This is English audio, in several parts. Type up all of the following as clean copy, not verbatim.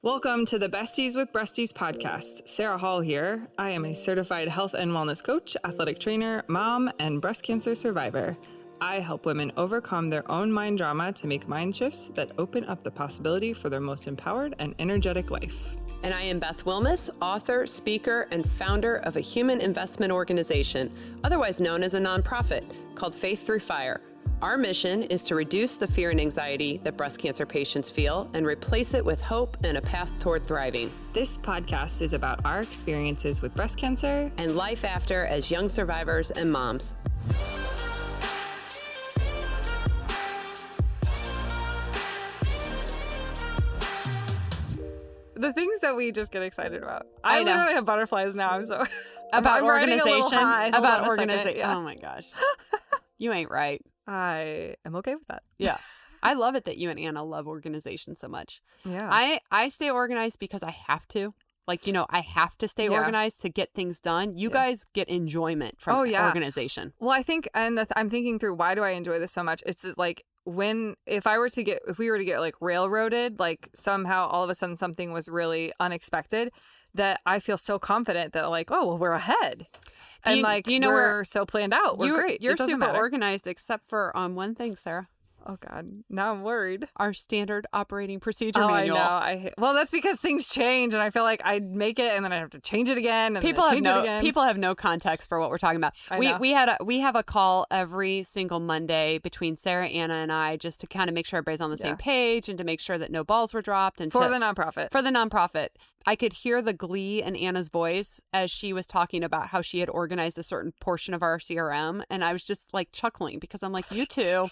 Welcome to the Besties with Breasties podcast. Sarah Hall here. I am a certified health and wellness coach, athletic trainer, mom, and breast cancer survivor. I help women overcome their own mind drama to make mind shifts that open up the possibility for their most empowered and energetic life. And I am Beth Wilmus, author, speaker, and founder of a human investment organization, otherwise known as a nonprofit, called Faith Through Fire. Our mission is to reduce the fear and anxiety that breast cancer patients feel and replace it with hope and a path toward thriving. This podcast is about our experiences with breast cancer and life after as young survivors and moms. The things that we just get excited about. I know. Literally have butterflies now. I'm so about I'm riding a little organization. high. Hold About on a second. organization. Yeah. Oh my gosh, you ain't right. I am okay with that. Yeah, I love it that you and Anna love organization so much. Yeah. I stay organized because I have to. Like, you know, I have to stay organized to get things done. You guys get enjoyment from organization. Well, I think, and I'm thinking through, why do I enjoy this so much? It's like if we were to get like railroaded, like somehow all of a sudden something was really unexpected, that I feel so confident that like, oh, well, we're ahead. Do you know we're so planned out. We're great. You're super organized except for on one thing, Sarah. Oh, God. Now I'm worried. Our standard operating procedure manual. I know. Well, that's because things change, and I feel like I make it, and then I have to change it again, and people have no context for what we're talking about. We have a call every single Monday between Sarah, Anna, and I just to kind of make sure everybody's on the same page and to make sure that no balls were dropped. And for the nonprofit. I could hear the glee in Anna's voice as she was talking about how she had organized a certain portion of our CRM. And I was just like chuckling because I'm like, you two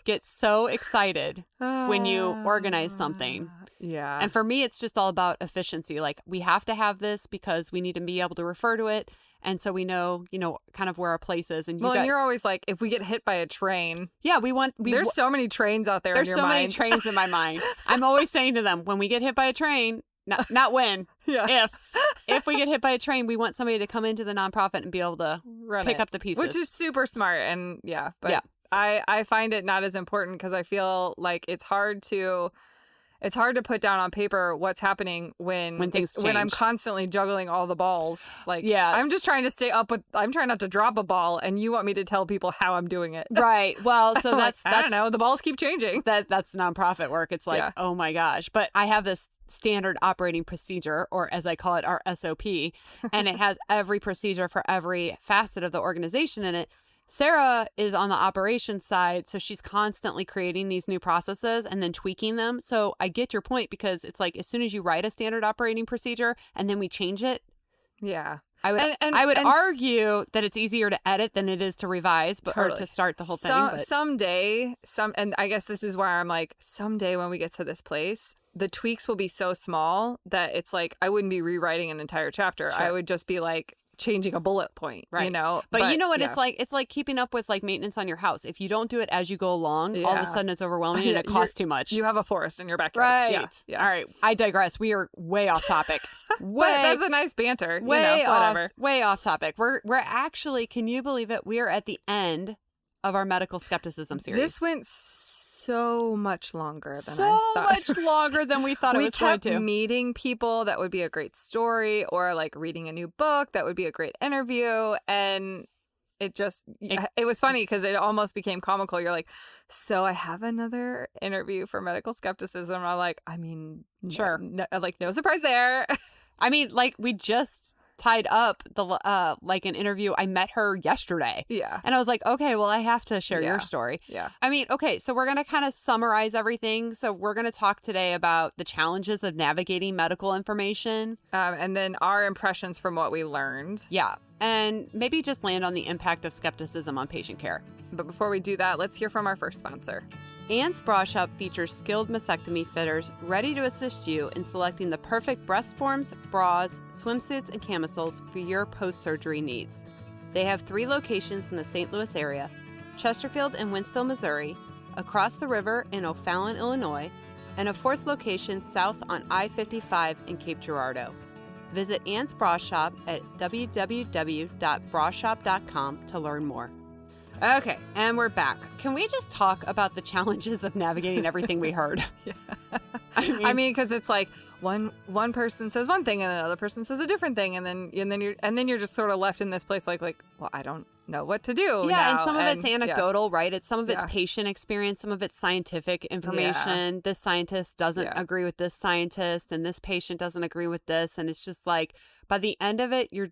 get so excited when you organize something. Yeah. And for me, it's just all about efficiency. Like, we have to have this because we need to be able to refer to it. And so we know, kind of where our place is. And and you're always like, if we get hit by a train. Yeah, there's so many trains out there in your mind. There's so many trains in my mind. I'm always saying to them, when we get hit by a train, not when, if we get hit by a train, we want somebody to come into the nonprofit and be able to pick up the pieces. Which is super smart. And I find it not as important because I feel like it's hard to put down on paper what's happening when things change. When I'm constantly juggling all the balls. Like, I'm just trying to stay up with, I'm trying not to drop a ball, and you want me to tell people how I'm doing it. Right. Well, so that's I don't know. The balls keep changing. That's nonprofit work. It's like, oh my gosh. But I have this standard operating procedure, or as I call it, our SOP, and it has every procedure for every facet of the organization in it. Sarah is on the operations side, so she's constantly creating these new processes and then tweaking them. So I get your point, because it's like, as soon as you write a standard operating procedure and then we change it. Yeah. I would argue that it's easier to edit than it is to revise, or to start the whole thing. Someday, and I guess this is where I'm like, someday when we get to this place, the tweaks will be so small that it's like, I wouldn't be rewriting an entire chapter. Sure. I would just be like, changing a bullet point, right? But you know what it's like? It's like keeping up with like maintenance on your house. If you don't do it as you go along, all of a sudden it's overwhelming and it costs too much. You have a forest in your backyard. Right. Yeah. All right. I digress. We are way off topic. That's a nice banter. Way off topic. We're actually, can you believe it? We are at the end of our Medical Skepticism series. This went so much longer than we thought it was going to. We kept meeting people that would be a great story, or like reading a new book that would be a great interview, and it was funny because it almost became comical. You're like, so I have another interview for Medical Skepticism. I'm like, I mean, sure, no surprise there. I mean, like, we just tied up the like an interview. I met her yesterday. Yeah. And I was like, okay, well, I have to share your story. Yeah. I mean, okay, so we're going to kind of summarize everything. So we're going to talk today about the challenges of navigating medical information. And then our impressions from what we learned. Yeah. And maybe just land on the impact of skepticism on patient care. But before we do that, let's hear from our first sponsor. Ann's Bra Shop features skilled mastectomy fitters ready to assist you in selecting the perfect breast forms, bras, swimsuits, and camisoles for your post-surgery needs. They have 3 locations in the St. Louis area, Chesterfield and Wentzville, Missouri, across the river in O'Fallon, Illinois, and a 4th location south on I-55 in Cape Girardeau. Visit Ann's Bra Shop at www.brashop.com to learn more. Okay, and we're back. Can we just talk about the challenges of navigating everything we heard? Yeah. I mean, because it's like one person says one thing and another person says a different thing, and then you're just sort of left in this place like, well, I don't know what to do. Yeah, now. and some of it's anecdotal, right? It's some of it's Yeah. patient experience, some of it's scientific information. This scientist doesn't agree with this scientist, and this patient doesn't agree with this, and it's just like by the end of it, your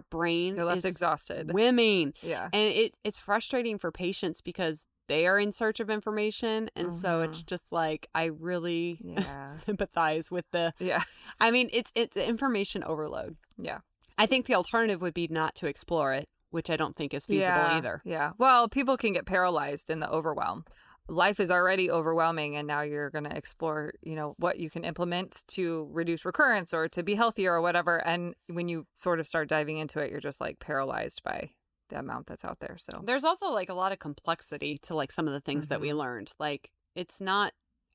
brain You're left is exhausted. swimming. Yeah, and it's frustrating for patients because they are in search of information, and so it's just like I really sympathize with the. Yeah, I mean, it's information overload. yeah. I think the alternative would be not to explore it, which I don't think is feasible either. Yeah. Well, people can get paralyzed in the overwhelm. Life is already overwhelming, and now you're going to explore, what you can implement to reduce recurrence or to be healthier or whatever. And when you sort of start diving into it, you're just like paralyzed by the amount that's out there. So there's also like a lot of complexity to like some of the things that we learned. Like it's not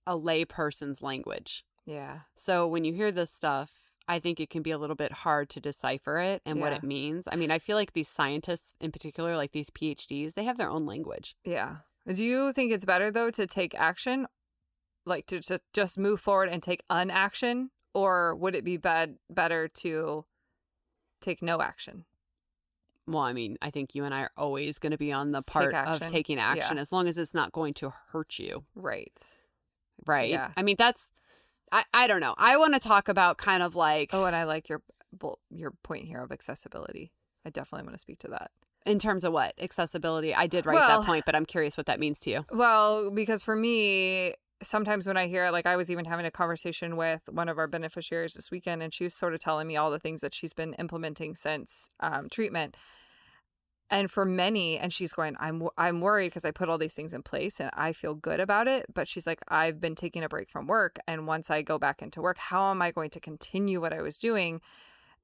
a lay person's language. Yeah. So when you hear this stuff, I think it can be a little bit hard to decipher it and what it means. I mean, I feel like these scientists in particular, like these PhDs, they have their own language. Yeah. Do you think it's better, though, to take action, like to just move forward and take unaction? Or would it be better to take no action? Well, I mean, I think you and I are always going to be on the part of taking action as long as it's not going to hurt you. Right. Right. Yeah. I mean, that's, I don't know. I want to talk about kind of like. Oh, and I like your point here of accessibility. I definitely want to speak to that. In terms of what? Accessibility. I did write that point, but I'm curious what that means to you. Well, because for me, sometimes when I hear, like I was even having a conversation with one of our beneficiaries this weekend, and she was sort of telling me all the things that she's been implementing since treatment. And for many, and she's going, I'm worried because I put all these things in place and I feel good about it. But she's like, I've been taking a break from work. And once I go back into work, how am I going to continue what I was doing?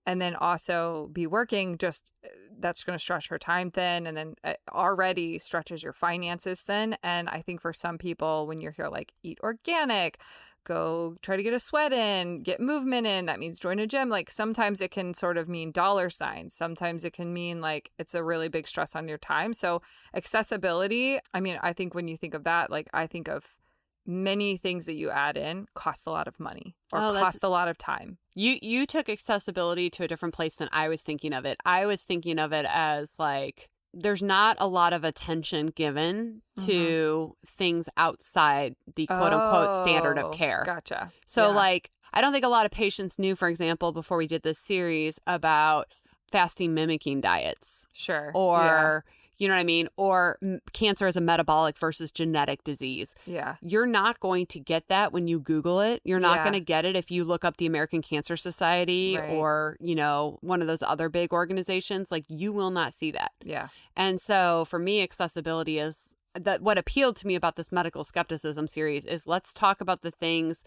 And then also be working, just that's going to stretch her time thin, and then already stretches your finances thin. And I think for some people, when you're here, like eat organic, go try to get a sweat in, get movement in, that means join a gym. Like sometimes it can sort of mean dollar signs. Sometimes it can mean like it's a really big stress on your time. So accessibility, I mean, I think when you think of that, like I think of many things that you add in cost a lot of money or cost a lot of time. You took accessibility to a different place than I was thinking of it. I was thinking of it as like there's not a lot of attention given to things outside the quote unquote standard of care. Gotcha. So like I don't think a lot of patients knew, for example, before we did this series about fasting mimicking diets. Sure. Or you know what I mean? Or cancer as a metabolic versus genetic disease. Yeah. You're not going to get that when you Google it. You're not going to get it if you look up the American Cancer Society or, one of those other big organizations. Like, you will not see that. Yeah. And so for me, accessibility is that what appealed to me about this Medical Skepticism series is let's talk about the things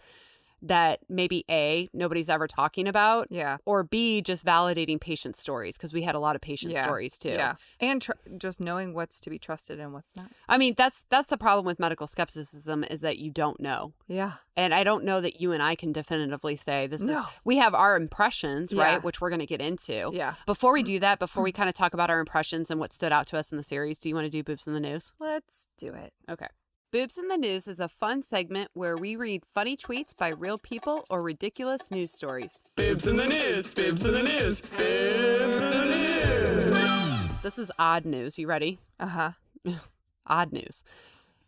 that maybe A, nobody's ever talking about, or B, just validating patient stories, because we had a lot of patient stories too. Yeah, and just knowing what's to be trusted and what's not. I mean, that's the problem with medical skepticism is that you don't know. Yeah. And I don't know that you and I can definitively say this is, we have our impressions, right, which we're going to get into. Yeah. Before we do that, before we kind of talk about our impressions and what stood out to us in the series, do you want to do Boobs in the News? Let's do it. Okay. Boobs in the News is a fun segment where we read funny tweets by real people or ridiculous news stories. Boobs in the news, boobs in the news, boobs in the news. This is odd news. You ready? Uh-huh. Odd news.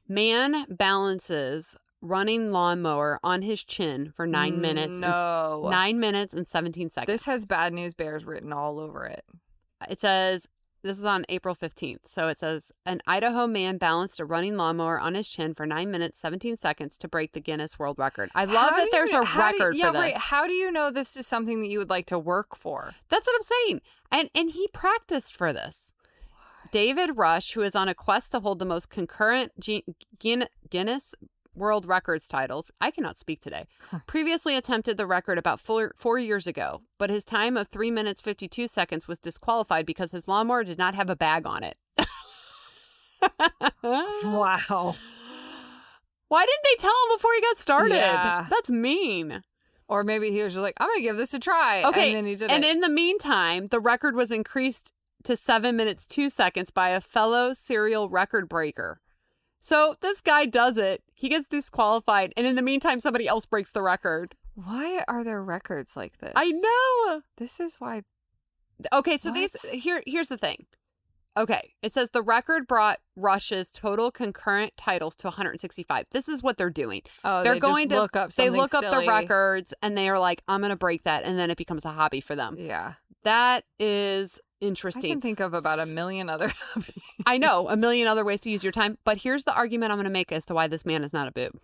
Man balances running lawnmower on his chin for 9 minutes. No. 9 minutes and 17 seconds. This has bad news bears written all over it. It says... This is on April 15th. So it says, an Idaho man balanced a running lawnmower on his chin for 9 minutes, 17 seconds to break the Guinness World Record. I love that there's a record for this. Wait, how do you know this is something that you would like to work for? That's what I'm saying. And he practiced for this. David Rush, who is on a quest to hold the most concurrent Guinness World Records titles, I cannot speak today, previously attempted the record about 4 years ago, but his time of 3 minutes 52 seconds was disqualified because his lawnmower did not have a bag on it. Wow. Why didn't they tell him before he got started? Yeah. That's mean. Or maybe he was just like, I'm going to give this a try. Okay. And then he did and it. In the meantime, the record was increased to 7 minutes 2 seconds by a fellow serial record breaker So this guy does it. He gets disqualified. And in the meantime, somebody else breaks the record. Why are there records like this? I know. This is why. Okay, so What? here's the thing. Okay, it says the record brought Rush's total concurrent titles to 165. This is what they're doing. Oh, they're they going just to look up they something look up the silly. records and they are like, I'm going to break that, and then it becomes a hobby for them. Yeah. That is I interesting. can think of about a million other hobbies. I know, a million other ways to use your time, but here's the argument I'm going to make as to why this man is not a boob.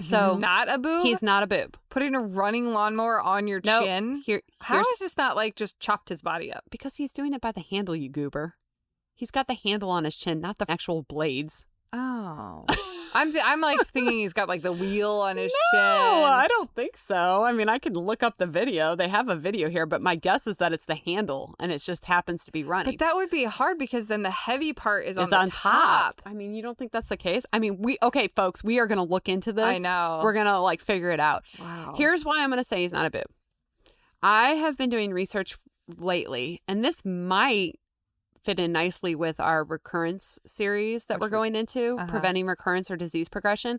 So he's not a boob? He's not a boob. Putting a running lawnmower on your chin? How Here's is this not like just chopped his body up? because he's doing it by the handle, you goober. He's got the handle on his chin, not the actual blades. Oh. I'm like thinking he's got like the wheel on his chin. No, I don't think so. I mean, I could look up the video. They have a video here, but my guess is that it's the handle and it just happens to be running. But that would be hard because then the heavy part is on It's the top. I mean, you don't think that's the case? I mean, okay, folks, we are going to look into this. I know. We're going to like figure it out. Wow. Here's why I'm going to say he's not a boob. I have been doing research lately, and this might fit in nicely with our recurrence series that we're going into, preventing recurrence or disease progression.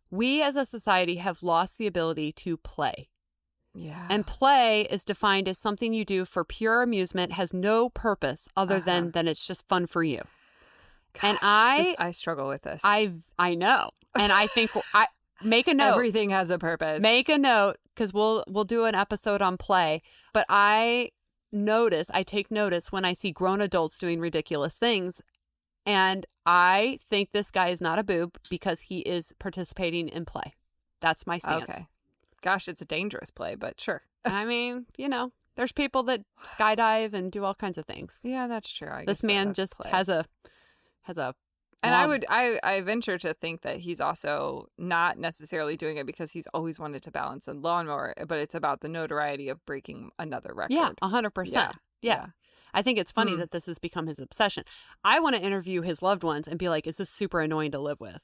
We as a society have lost the ability to play. Yeah. And play is defined as something you do for pure amusement, has no purpose other than it's just fun for you. Gosh, and I struggle with this. I know. And I think I make a note. Everything has a purpose. Make a note, because we'll do an episode on play. But I take notice when I see grown adults doing ridiculous things. And I think this guy is not a boob because he is participating in play. That's my stance. Okay. Gosh, it's a dangerous play, but sure. I mean, there's people that skydive and do all kinds of things. Yeah, that's true. I This guess man that's just play. has a And I venture to think that he's also not necessarily doing it because he's always wanted to balance a lawnmower, but it's about the notoriety of breaking another record. Yeah, 100%. Yeah. I think it's funny Hmm. that this has become his obsession. I want to interview his loved ones and be like, is this super annoying to live with?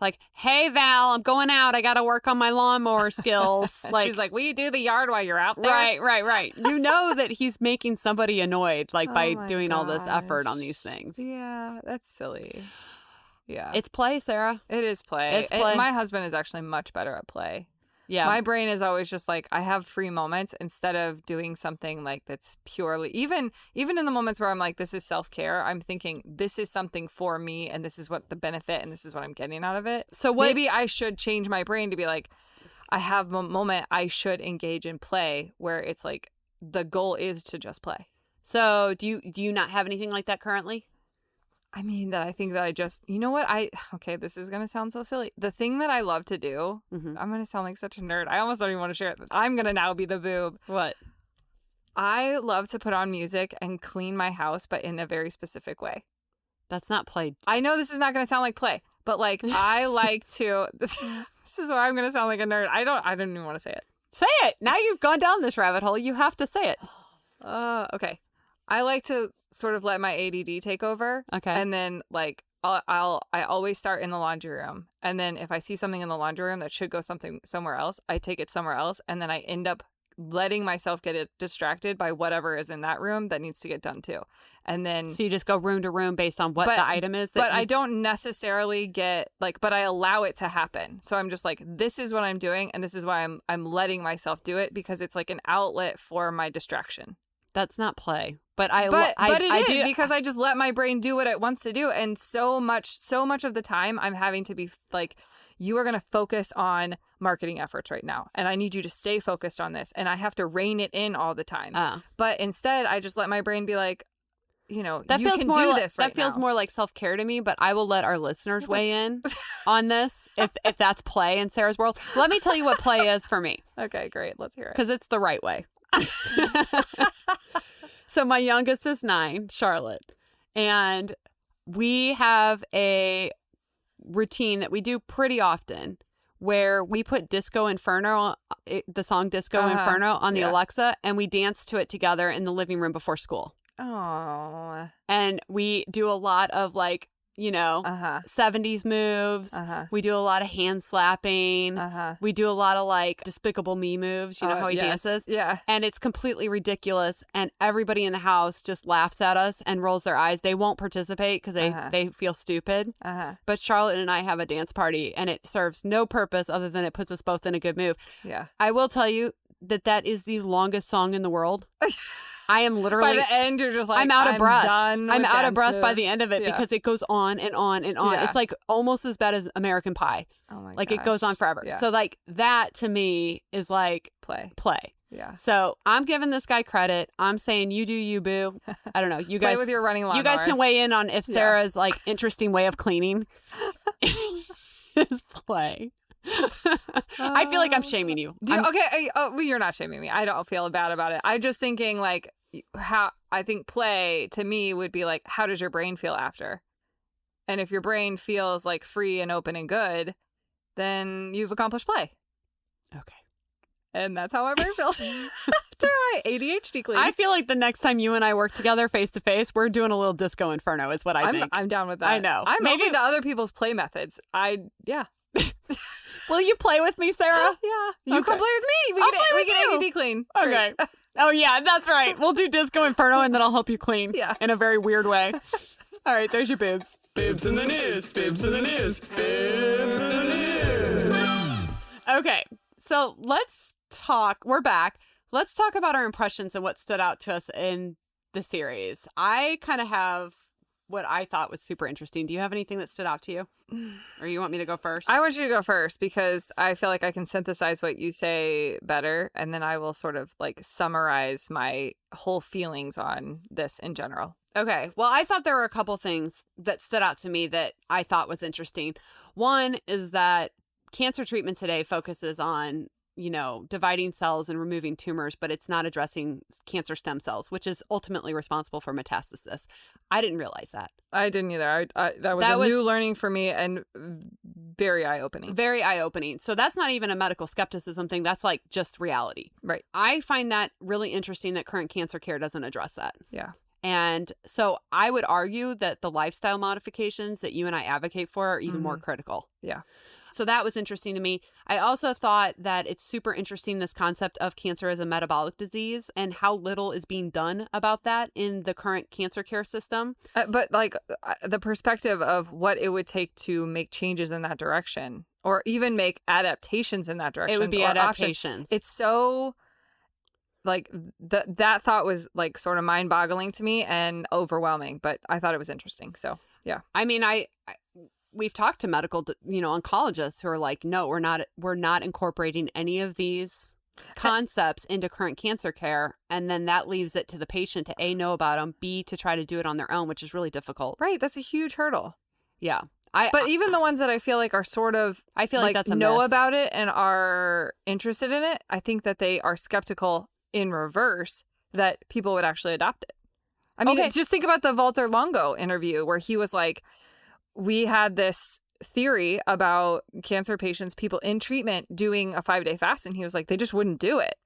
Like, hey, Val, I'm going out. I got to work on my lawnmower skills. She's like, will you do the yard while you're out there? Right. You know that he's making somebody annoyed, like, by my doing all this effort on gosh. these things. Yeah, that's silly. Yeah. It's play, Sarah. It is play. It's play. My husband is actually much better at play. Yeah. My brain is always just like, I have free moments instead of doing something like that's purely, even in the moments where I'm like, this is self-care, I'm thinking this is something for me and this is what the benefit and this is what I'm getting out of it. So maybe I should change my brain to be like, I have a moment I should engage in play where it's like the goal is to just play. So do you not have anything like that currently? I mean, that I think that I just, you know what? Okay, this is going to sound so silly. The thing that I love to do, I'm going to sound like such a nerd. I almost don't even want to share it. I'm going to now be the boob. What? I love to put on music and clean my house, but in a very specific way. That's not play. I know this is not going to sound like play, but like I like to, this is why I'm going to sound like a nerd. I don't even want to say it. Say it. Now you've gone down this rabbit hole. You have to say it. Okay. I like to sort of let my ADD take over. Okay. And then like I always start in the laundry room. And then if I see something in the laundry room that should go somewhere else, I take it somewhere else. And then I end up letting myself get distracted by whatever is in that room that needs to get done too. And then So you just go room to room based on what the item is. But I don't necessarily get like, but I allow it to happen. So I'm just like, this is what I'm doing. And this is why I'm letting myself do it because it's like an outlet for my distraction. That's not play. But it is because I just let my brain do what it wants to do. And so much of the time I'm having to be like, you are going to focus on marketing efforts right now. And I need you to stay focused on this. And I have to rein it in all the time. But instead, I just let my brain be like, you can do this right now. That feels more like self-care to me, but I will let our listeners weigh in on this if that's play in Sarah's world. Let me tell you what play is for me. Okay, great. Let's hear it. Because it's the right way. So my youngest is 9, Charlotte, and we have a routine that we do pretty often where we put Disco Inferno, the song Disco Inferno on the Alexa, and we dance to it together in the living room before school. Oh. And we do a lot of like 70s moves. We do a lot of hand slapping. We do a lot of like Despicable Me moves. You know how he dances? Yeah. And it's completely ridiculous. And everybody in the house just laughs at us and rolls their eyes. They won't participate because they feel stupid. But Charlotte and I have a dance party and it serves no purpose other than it puts us both in a good mood. Yeah. I will tell you that is the longest song in the world. I am literally... By the end, you're just like, I'm out of breath. Done I'm with out of breath dance by the moves. end of it because it goes on and on and on. Yeah. It's like almost as bad as American Pie. Oh my Like gosh. it goes on forever. Yeah. So like that to me is like Play. Yeah. So I'm giving this guy credit. I'm saying you do you, boo. I don't know. You Play guys with your running lawnmower. You guys can weigh in on if Sarah's like interesting way of cleaning is play. I feel like I'm shaming you. Well, you're not shaming me. I don't feel bad about it. I'm just thinking like how I think play to me would be like, how does your brain feel after? And if your brain feels like free and open and good, then you've accomplished play. Okay. And that's how my brain feels after I ADHD clean. I feel like the next time you and I work together face to face, we're doing a little disco inferno is what I think. I'm down with that. I know. I'm open to other people's play methods. Will you play with me, Sarah? Yeah. You can play with me. We can ADD clean. Okay. Oh, yeah, that's right. We'll do Disco Inferno and then I'll help you clean in a very weird way. All right, there's your boobs. Bibs in the news. Bibs in the news. Bibs in the news. Okay, so let's talk. We're back. Let's talk about our impressions and what stood out to us in the series. I kind of have what I thought was super interesting. Do you have anything that stood out to you? Or you want me to go first? I want you to go first because I feel like I can synthesize what you say better, and then I will sort of like summarize my whole feelings on this in general. Okay. Well, I thought there were a couple things that stood out to me that I thought was interesting. One is that cancer treatment today focuses on, dividing cells and removing tumors, but it's not addressing cancer stem cells, which is ultimately responsible for metastasis. I didn't realize that. I didn't either. That was new learning for me and very eye-opening. Very eye-opening. So that's not even a medical skepticism thing. That's like just reality. Right. I find that really interesting that current cancer care doesn't address that. Yeah. And so I would argue that the lifestyle modifications that you and I advocate for are even more critical. Yeah. So that was interesting to me. I also thought that it's super interesting, this concept of cancer as a metabolic disease and how little is being done about that in the current cancer care system. But like the perspective of what it would take to make changes in that direction or even make adaptations in that direction. It would be adaptations. It's so like that thought was like sort of mind boggling to me and overwhelming, but I thought it was interesting. So, yeah. I mean, we've talked to medical, oncologists who are like, no, we're not incorporating any of these concepts into current cancer care. And then that leaves it to the patient to A, know about them, B, to try to do it on their own, which is really difficult. Right. That's a huge hurdle. Yeah. But even the ones that I feel like are sort of, I feel like that's a know miss. About it and are interested in it, I think that they are skeptical in reverse that people would actually adopt it. I mean, just think about the Walter Longo interview where he was like, we had this theory about cancer patients, people in treatment doing a 5-day fast. And he was like, they just wouldn't do it.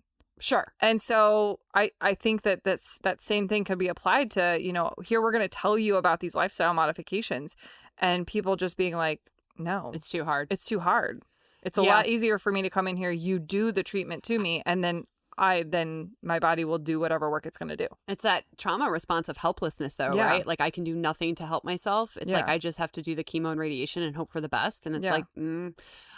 Sure. And so I think that that same thing could be applied to, here we're going to tell you about these lifestyle modifications and people just being like, no, it's too hard. It's too hard. It's a lot easier for me to come in here. You do the treatment to me and then my body will do whatever work it's going to do. It's that trauma response of helplessness though, right? Like I can do nothing to help myself. It's like I just have to do the chemo and radiation and hope for the best. And it's like,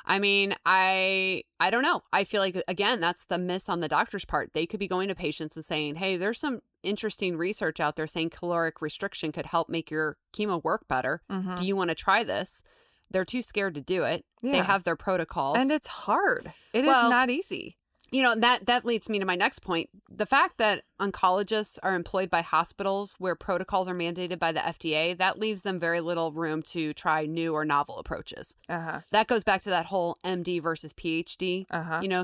I mean, I don't know. I feel like, again, that's the miss on the doctor's part. They could be going to patients and saying, hey, there's some interesting research out there saying caloric restriction could help make your chemo work better. Mm-hmm. Do you want to try this? They're too scared to do it. Yeah. They have their protocols. And it's hard. It is not easy. That leads me to my next point. The fact that oncologists are employed by hospitals where protocols are mandated by the FDA, that leaves them very little room to try new or novel approaches. That goes back to that whole MD versus PhD,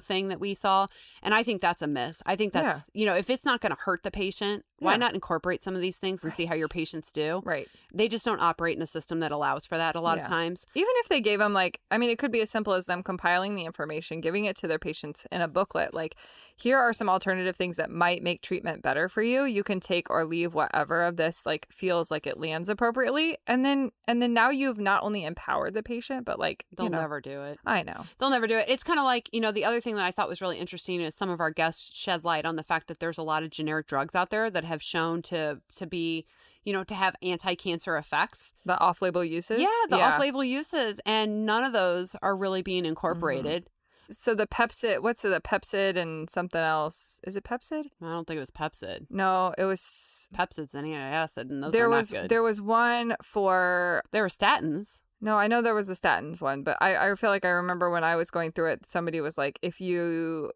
thing that we saw. And I think that's a miss. I think that's, if it's not going to hurt the patient, Why not incorporate some of these things and see how your patients do? Right. They just don't operate in a system that allows for that a lot of times. Even if they gave them it could be as simple as them compiling the information, giving it to their patients in a booklet. Like, here are some alternative things that might make treatment better for you. You can take or leave whatever of this feels like it lands appropriately. And then now you've not only empowered the patient, but they'll never do it. I know. They'll never do it. It's kind of like, the other thing that I thought was really interesting is some of our guests shed light on the fact that there's a lot of generic drugs out there that have shown to be, to have anti-cancer effects. The off-label uses? Yeah, the off-label uses. And none of those are really being incorporated. Mm-hmm. So the Pepsid and something else. Is it Pepsid? I don't think it was Pepsid. No, it was... Pepsid's an antacid, and those are not good. There was one for... There were statins. No, I know there was the statins one, but I feel like I remember when I was going through it, somebody was like, if you...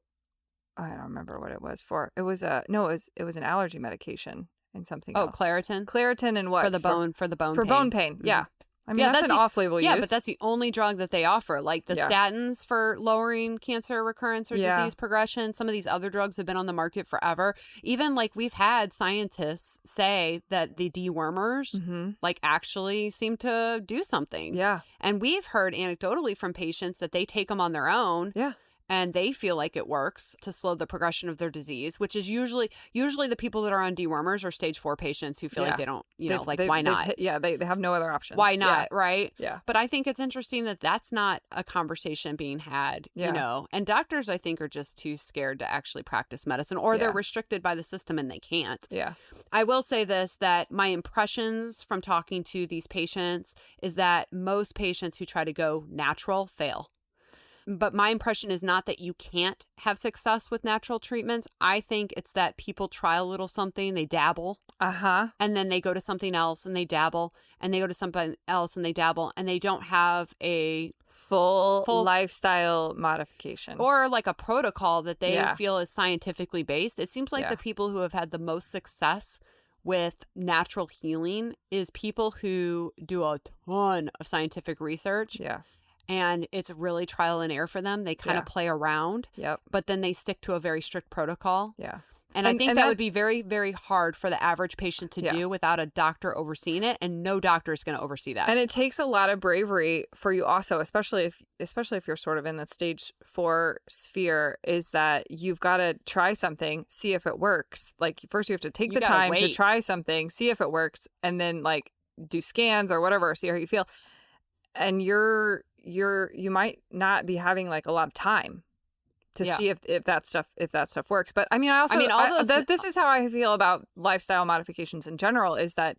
I don't remember what it was for. It was it was an allergy medication and something else. Oh, Claritin? Claritin and what? For the bone pain. Bone pain, yeah. I mean, that's an off-label use. Yeah, but that's the only drug that they offer. Like the statins for lowering cancer recurrence or disease progression. Some of these other drugs have been on the market forever. Even we've had scientists say that the dewormers actually seem to do something. Yeah. And we've heard anecdotally from patients that they take them on their own. Yeah. And they feel like it works to slow the progression of their disease, which is usually the people that are on dewormers are stage 4 patients who feel like they don't, why not? They have no other options. Why not, right? Yeah. But I think it's interesting that that's not a conversation being had, and doctors, I think, are just too scared to actually practice medicine, or they're restricted by the system and they can't. Yeah. I will say this, that my impressions from talking to these patients is that most patients who try to go natural fail. But my impression is not that you can't have success with natural treatments. I think it's that people try a little something, they dabble. And then they go to something else and they dabble, and they go to something else and they dabble, and they don't have a full lifestyle modification or a protocol that they feel is scientifically based. It seems like the people who have had the most success with natural healing is people who do a ton of scientific research. Yeah. And it's really trial and error for them. They kind of play around, but then they stick to a very strict protocol. Yeah. And I think that would be very, very hard for the average patient to do without a doctor overseeing it. And no doctor is going to oversee that. And it takes a lot of bravery for you also, especially if you're sort of in the stage 4 sphere, is that you've got to try something, see if it works. First you have to take the time to try something, see if it works, and then do scans or whatever, see how you feel. And you might not be having a lot of time to see if that stuff works. But this is how I feel about lifestyle modifications in general, is that,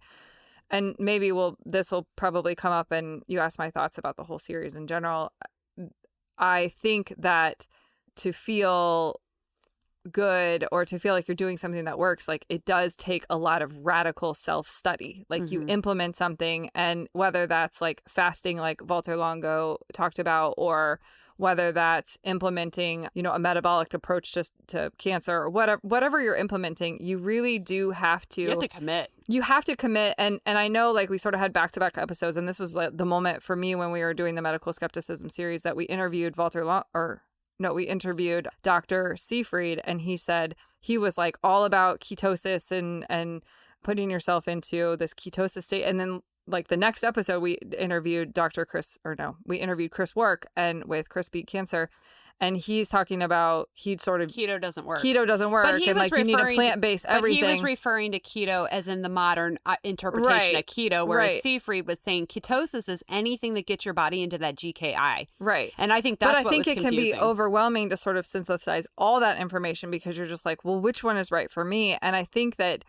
and maybe this will probably come up and you ask my thoughts about the whole series in general. I think that to feel good or to feel like you're doing something that works, it does take a lot of radical self-study. You implement something, and whether that's fasting Walter Longo talked about, or whether that's implementing a metabolic approach to cancer, or whatever you're implementing, you really do have to commit. You have to commit. And I know we sort of had back-to-back episodes, and this was the moment for me when we were doing the Medical Skepticism series that we interviewed we interviewed Dr. Seafried, and he said he was all about ketosis and putting yourself into this ketosis state. And then the next episode we interviewed Chris Work and with Chris Beat Cancer. And he's talking about keto doesn't work. Keto doesn't work. But you need a plant-based everything. But he was referring to keto as in the modern interpretation of keto, whereas Seafried was saying ketosis is anything that gets your body into that GKI. Right. And I think that's what was confusing. But I think it can be overwhelming to sort of synthesize all that information, because you're just well, which one is right for me? And I think that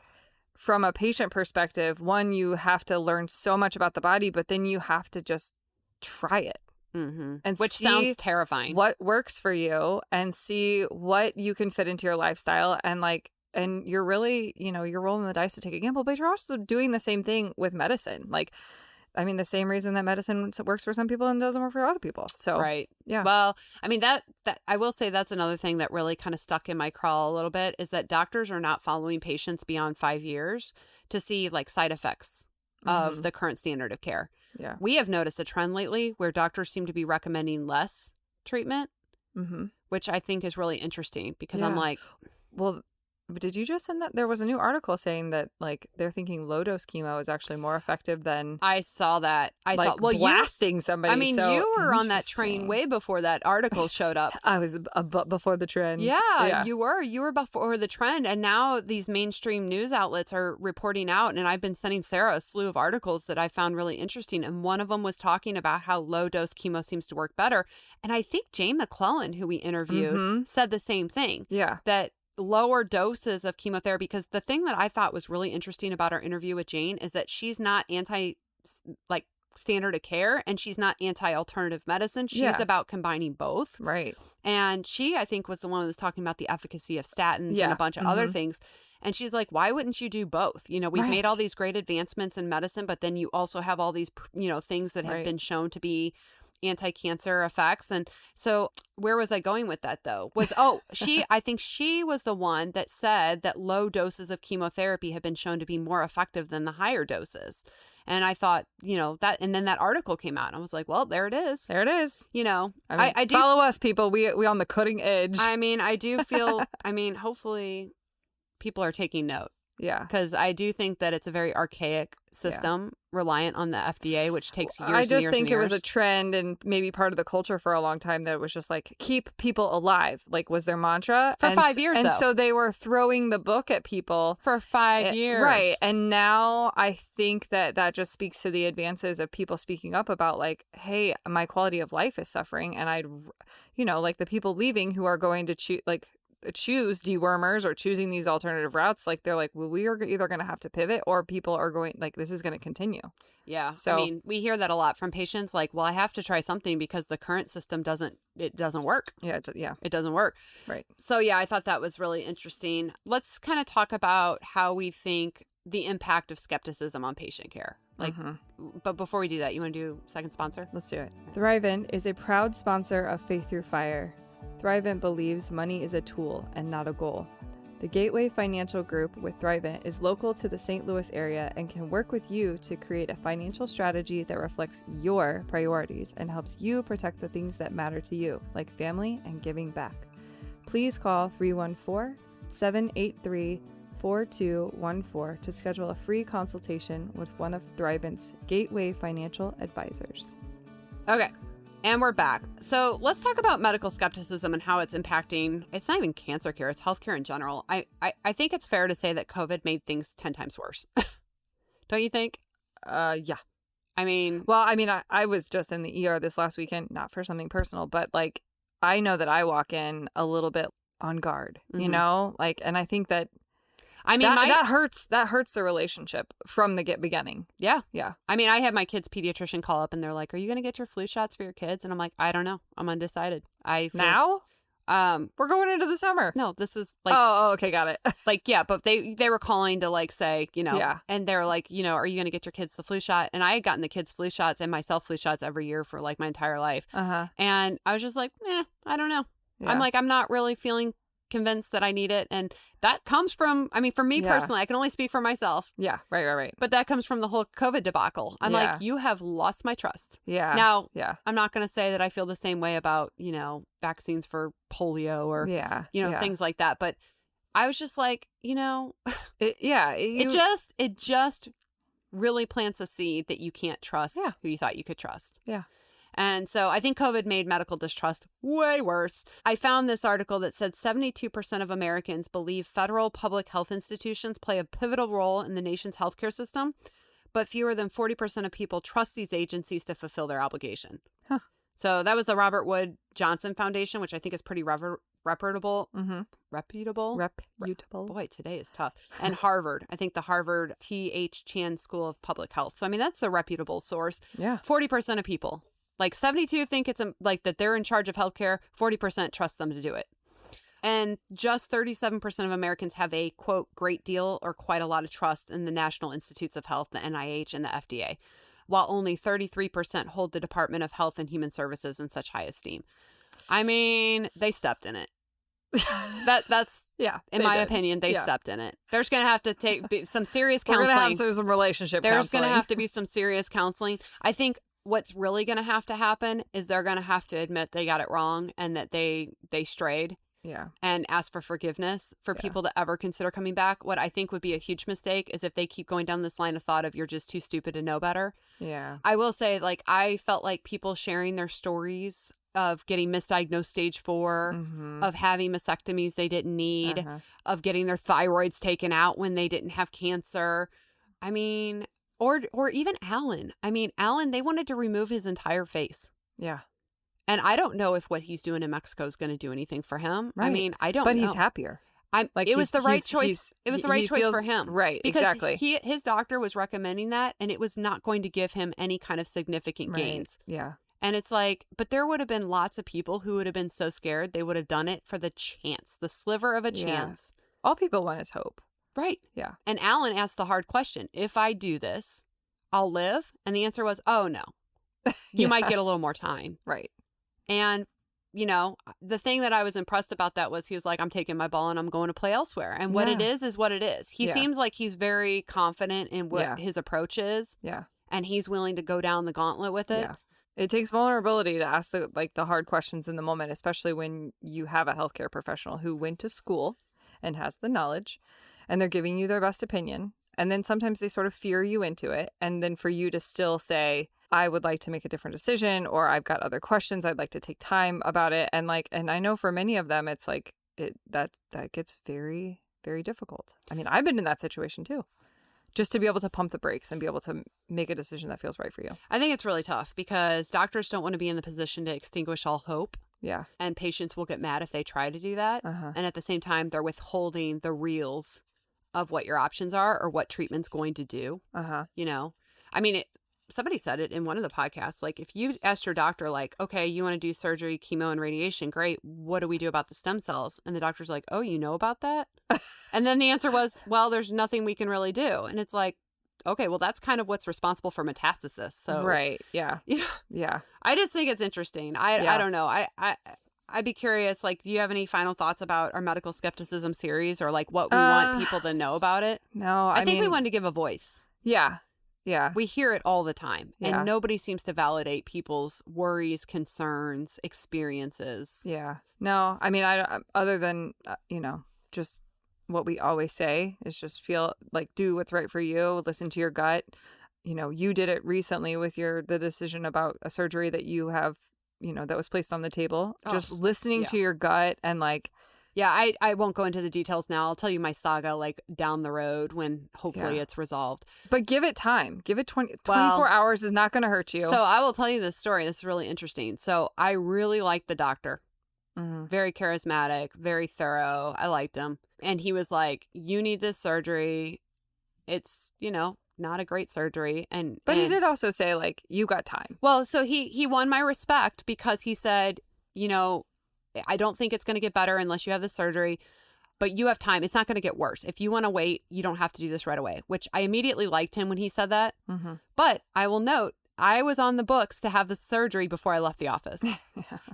from a patient perspective, one, you have to learn so much about the body, but then you have to just try it. Mm-hmm. And which sounds terrifying. What works for you, and see what you can fit into your lifestyle. And and you're really, you're rolling the dice to take a gamble, but you're also doing the same thing with medicine. The same reason that medicine works for some people and doesn't work for other people. So, right. Yeah. Well, that I will say that's another thing that really kind of stuck in my craw a little bit, is that doctors are not following patients beyond 5 years to see side effects of the current standard of care. Yeah. We have noticed a trend lately where doctors seem to be recommending less treatment, which I think is really interesting, because I'm well, did you just send that? There was a new article saying that like they're thinking low dose chemo is actually more effective than I saw that. I like saw well, blasting somebody. I mean, So you were on that train interesting. way before that article showed up. I was before the trend. Yeah, you were. You were before the trend. And now these mainstream news outlets are reporting out. And I've been sending Sarah a slew of articles that I found really interesting. And one of them was talking about how low dose chemo seems to work better. And I think Jane McClellan, who we interviewed, said the same thing. Yeah. That lower doses of chemotherapy, because the thing that I thought was really interesting about our interview with Jane is that she's not like standard of care and she's not anti-alternative medicine. She's about combining both. Right. And she, I think, was the one who was talking about the efficacy of statins and a bunch of other things. And she's like, why wouldn't you do both? You know, we've made all these great advancements in medicine, but then you also have all these, you know, things that have been shown to be anti-cancer effects. And so where was I going with that though? I think she was the one that said that low doses of chemotherapy have been shown to be more effective than the higher doses. And I thought, you know, that, and then that article came out and I was like, well, there it is. There it is. You know, I mean, I do follow us, people. We on the cutting edge. I mean, I do feel, I mean, hopefully people are taking note. Yeah. Because I do think that it's a very archaic system reliant on the FDA, which takes years and years I and just think years. it was a trend and maybe part of the culture for a long time that it was just like, keep people alive, like was their mantra. For 5 years, and though. so they were throwing the book at people. For 5 years. Right. And now I think that just speaks to the advances of people speaking up about like, hey, my quality of life is suffering. And I'd, you know, like the people leaving who are going to choose dewormers or choosing these alternative routes, like they're like, well, we are either going to have to pivot or people are going, like, this is going to continue. Yeah. So, I mean, we hear that a lot from patients, like, well, I have to try something because the current system doesn't work. Yeah. It doesn't work. Right. So yeah, I thought that was really interesting. Let's kind of talk about how we think the impact of skepticism on patient care. Like, but before we do that, you want to do second sponsor? Let's do it. Thrivent is a proud sponsor of Faith Through Fire. Thrivent believes money is a tool and not a goal. The Gateway Financial Group with Thrivent is local to the St. Louis area and can work with you to create a financial strategy that reflects your priorities and helps you protect the things that matter to you, like family and giving back. Please call 314-783-4214 to schedule a free consultation with one of Thrivent's Gateway Financial Advisors. Okay. And we're back. So let's talk about medical skepticism and how it's impacting. It's not even cancer care, it's healthcare in general. I think it's fair to say that COVID made things 10 times worse. Don't you think? Yeah. I mean, I was just in the ER this last weekend, not for something personal, but like, I know that I walk in a little bit on guard, you know, like, and I think that that hurts the relationship from the beginning. Yeah. Yeah. I mean, I had my kids' pediatrician call up and they're like, are you going to get your flu shots for your kids? And I'm like, I don't know. I'm undecided. Now? We're going into the summer. No, this is like, oh, okay. Got it. like, yeah, but they were calling to like say, you know, and they're like, you know, are you going to get your kids the flu shot? And I had gotten the kids flu shots and myself flu shots every year for like my entire life. And I was just like, I don't know. Yeah. I'm like, I'm not really feeling convinced that I need it. And that comes from, I mean, for me personally, I can only speak for myself. Yeah. Right. But that comes from the whole COVID debacle. I'm like, you have lost my trust. Yeah. Now, I'm not going to say that I feel the same way about, you know, vaccines for polio or, you know, things like that. But I was just like, you know, it just really plants a seed that you can't trust who you thought you could trust. Yeah. And so I think COVID made medical distrust way worse. I found this article that said 72% of Americans believe federal public health institutions play a pivotal role in the nation's healthcare system, but fewer than 40% of people trust these agencies to fulfill their obligation. Huh. So that was the Robert Wood Johnson Foundation, which I think is pretty reputable. Reputable? Boy, today is tough. And Harvard. I think the Harvard T.H. Chan School of Public Health. So, I mean, that's a reputable source. Yeah. 40% of people. Like 72 think it's like that they're in charge of healthcare. 40% trust them to do it. And just 37% of Americans have a, quote, great deal or quite a lot of trust in the National Institutes of Health, the NIH, and the FDA, while only 33% hold the Department of Health and Human Services in such high esteem. I mean, they stepped in it. That's in my opinion, they stepped in it. There's going to have to be some serious counseling. We're going to have some relationship counseling. There's going to have to be some serious counseling. I think what's really going to happen is they're going to have to admit they got it wrong and that they strayed. and ask for forgiveness for people to ever consider coming back. What I think would be a huge mistake is if they keep going down this line of thought of you're just too stupid to know better. Yeah. I will say, like, I felt like people sharing their stories of getting misdiagnosed stage 4, of having mastectomies they didn't need, of getting their thyroids taken out when they didn't have cancer. I mean, or even Alan. I mean, Alan, they wanted to remove his entire face. Yeah. And I don't know if what he's doing in Mexico is going to do anything for him. Right. I mean, I don't know. But he's happier. It was the right choice. It was the right choice for him. Right, because exactly. His doctor was recommending that, and it was not going to give him any kind of significant gains. Yeah. And it's like, but there would have been lots of people who would have been so scared they would have done it for the chance, the sliver of a chance. All people want is hope. Right. Yeah. And Alan asked the hard question, if I do this, I'll live? And the answer was, oh, no. You might get a little more time. Right. And, you know, the thing that I was impressed about that was he was like, I'm taking my ball and I'm going to play elsewhere. And what it is what it is. He seems like he's very confident in what his approach is. Yeah. And he's willing to go down the gauntlet with it. Yeah. It takes vulnerability to ask the hard questions in the moment, especially when you have a healthcare professional who went to school and has the knowledge and they're giving you their best opinion. And then sometimes they sort of fear you into it. And then for you to still say, I would like to make a different decision, or I've got other questions, I'd like to take time about it. And I know for many of them, it's like that gets very, very difficult. I mean, I've been in that situation too. Just to be able to pump the brakes and be able to make a decision that feels right for you. I think it's really tough because doctors don't want to be in the position to extinguish all hope. Yeah. And patients will get mad if they try to do that. And at the same time, they're withholding the reals of what your options are or what treatment's going to do. You know, I mean, somebody said it in one of the podcasts, like if you asked your doctor, like, okay, you want to do surgery, chemo, and radiation, great. What do we do about the stem cells? And the doctor's like, oh, you know about that? And then the answer was, well, there's nothing we can really do. And it's like, okay, well, that's kind of what's responsible for metastasis. So right. Yeah. Yeah. I just think it's interesting. I don't know. I'd be curious, like, do you have any final thoughts about our medical skepticism series or like what we want people to know about it? No, I think we wanted to give a voice. Yeah. Yeah. We hear it all the time. Yeah. And nobody seems to validate people's worries, concerns, experiences. Yeah. No, I mean, other than, just what we always say is just feel like do what's right for you. Listen to your gut. You know, you did it recently with the decision about a surgery that you have, that was placed on the table. Just listening to your gut and like. Yeah, I won't go into the details now. I'll tell you my saga like down the road when hopefully it's resolved. But give it time. Give it 24 hours is not going to hurt you. So I will tell you this story. This is really interesting. So I really liked the doctor. Very charismatic, very thorough. I liked him. And he was like, you need this surgery. It's, not a great surgery. But he did also say like, you got time. Well, so he won my respect because he said, I don't think it's going to get better unless you have the surgery, but you have time. It's not going to get worse. If you want to wait, you don't have to do this right away, which I immediately liked him when he said that. But I will note, I was on the books to have the surgery before I left the office.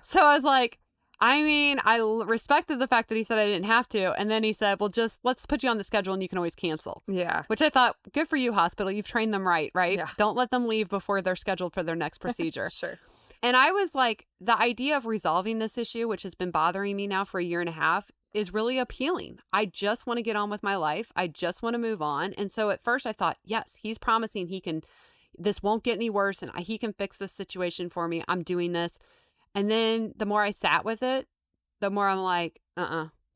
So I was like, I mean, I respected the fact that he said I didn't have to. And then he said, well, just let's put you on the schedule and you can always cancel. Yeah. Which I thought, good for you, hospital. You've trained them right? Yeah. Don't let them leave before they're scheduled for their next procedure. Sure. And I was like, the idea of resolving this issue, which has been bothering me now for a year and a half, is really appealing. I just want to get on with my life. I just want to move on. And so at first I thought, yes, he's promising this won't get any worse and he can fix this situation for me. I'm doing this. And then the more I sat with it, the more I'm like,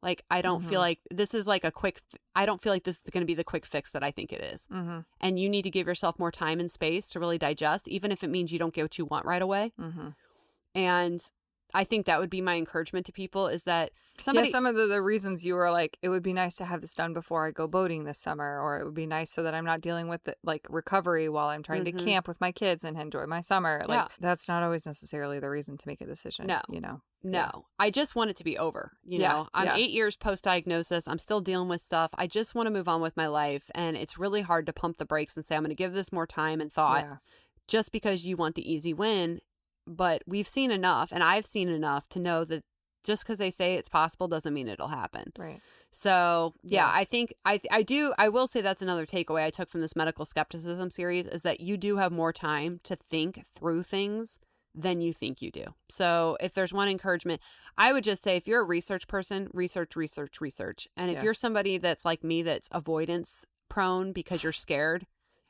Like, I don't feel like this is like I don't feel like this is going to be the quick fix that I think it is. And you need to give yourself more time and space to really digest, even if it means you don't get what you want right away. And I think that would be my encouragement to people is that some of the reasons you were like, it would be nice to have this done before I go boating this summer, or it would be nice so that I'm not dealing with recovery while I'm trying to camp with my kids and enjoy my summer. Like that's not always necessarily the reason to make a decision. No, I just want it to be over. I'm 8 years post-diagnosis. I'm still dealing with stuff. I just want to move on with my life. And it's really hard to pump the brakes and say, I'm going to give this more time and thought just because you want the easy win. But we've seen enough, and I've seen enough to know that just because they say it's possible doesn't mean it'll happen. Right. So, I think I will say that's another takeaway I took from this medical skepticism series is that you do have more time to think through things than you think you do. So if there's one encouragement, I would just say if you're a research person, research. And if you're somebody that's like me, that's avoidance prone because you're scared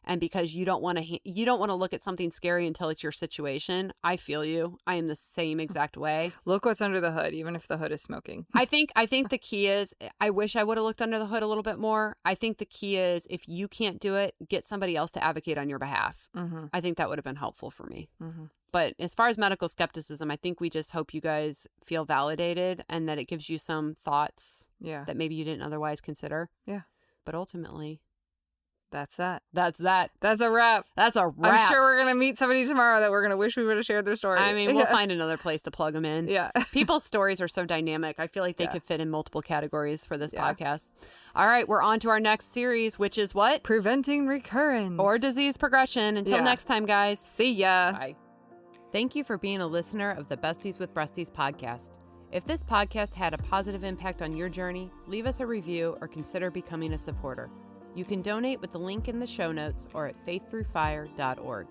and because you don't want to look at something scary until it's your situation, I feel you. I am the same exact way. Look what's under the hood, even if the hood is smoking. I think the key is, I wish I would have looked under the hood a little bit more. I think the key is, if you can't do it, get somebody else to advocate on your behalf. Mm-hmm. I think that would have been helpful for me. Mm-hmm. But as far as medical skepticism, I think we just hope you guys feel validated and that it gives you some thoughts that maybe you didn't otherwise consider. Yeah. But ultimately, that's that. That's that. That's a wrap. That's a wrap. I'm sure we're going to meet somebody tomorrow that we're going to wish we would have shared their story. I mean, we'll find another place to plug them in. Yeah. People's stories are so dynamic. I feel like they could fit in multiple categories for this podcast. All right, we're on to our next series, which is what? Preventing recurrence. Or disease progression. Until next time, guys. See ya. Bye. Thank you for being a listener of the Besties with Breasties podcast. If this podcast had a positive impact on your journey, leave us a review or consider becoming a supporter. You can donate with the link in the show notes or at faiththroughfire.org.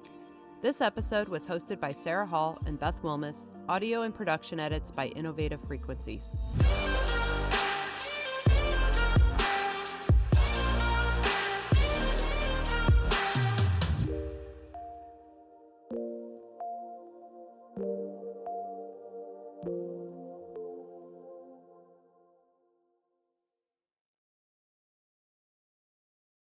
This episode was hosted by Sarah Hall and Beth Wilmus, audio and production edits by Innovative Frequencies.